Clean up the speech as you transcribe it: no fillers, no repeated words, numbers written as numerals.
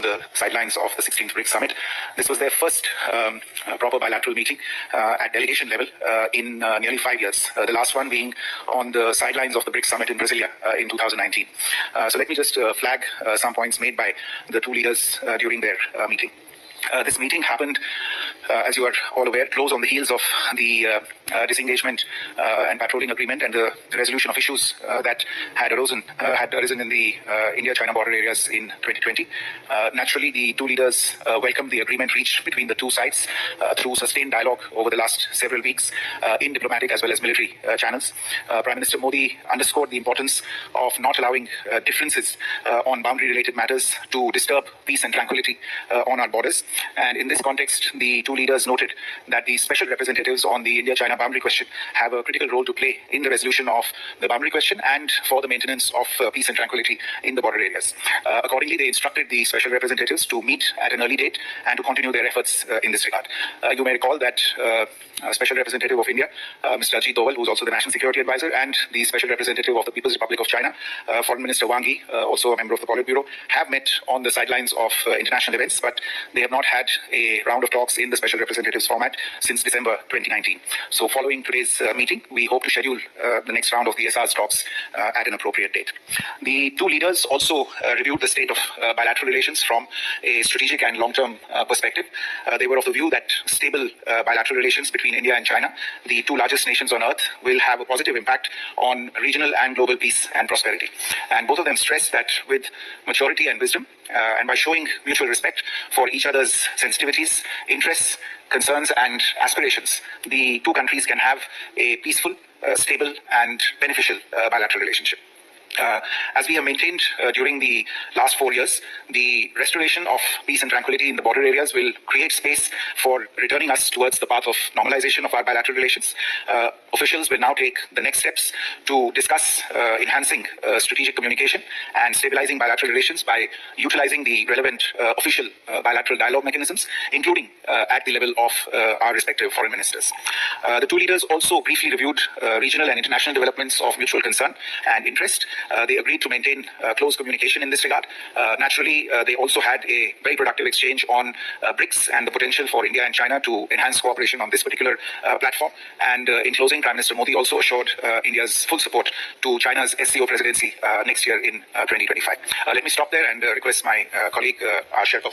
the sidelines of the 16th BRICS summit. This was their first proper bilateral meeting at delegation level in nearly 5 years, the last one being on the sidelines of the BRICS summit in Brasilia in 2019. So let me just flag some points made by the two leaders during their meeting. This meeting happened, as you are all aware, close on the heels of the disengagement and patrolling agreement and the resolution of issues that had arisen in the India-China border areas in 2020. Naturally, the two leaders welcomed the agreement reached between the two sides through sustained dialogue over the last several weeks in diplomatic as well as military channels. Prime Minister Modi underscored the importance of not allowing differences on boundary-related matters to disturb peace and tranquility on our borders. And in this context, the two leaders noted that the special representatives on the India-China boundary question have a critical role to play in the resolution of the boundary question and for the maintenance of peace and tranquility in the border areas. Accordingly, they instructed the special representatives to meet at an early date and to continue their efforts in this regard. You may recall that Special Representative of India, Mr. Ajit Doval, who is also the National Security Advisor, and the Special Representative of the People's Republic of China, Foreign Minister Wang Yi, also a member of the Politburo, have met on the sidelines of international events, but they have not had a round of talks in the Special Representatives format since December 2019. So following today's meeting, we hope to schedule the next round of the SR's talks at an appropriate date. The two leaders also reviewed the state of bilateral relations from a strategic and long-term perspective. They were of the view that stable bilateral relations between India and China, the two largest nations on earth, will have a positive impact on regional and global peace and prosperity. And both of them stressed that with maturity and wisdom, and by showing mutual respect for each other's sensitivities, interests, concerns, and aspirations, the two countries can have a peaceful, stable, and beneficial bilateral relationship. As we have maintained during the last 4 years, the restoration of peace and tranquility in the border areas will create space for returning us towards the path of normalization of our bilateral relations. Officials will now take the next steps to discuss enhancing strategic communication and stabilizing bilateral relations by utilizing the relevant official bilateral dialogue mechanisms, including at the level of our respective foreign ministers. The two leaders also briefly reviewed regional and international developments of mutual concern and interest. They agreed to maintain close communication in this regard. Naturally, they also had a very productive exchange on BRICS and the potential for India and China to enhance cooperation on this particular platform. And in closing, Prime Minister Modi also assured India's full support to China's SCO presidency next year in 2025. Let me stop there and request my colleague, our Sherpa,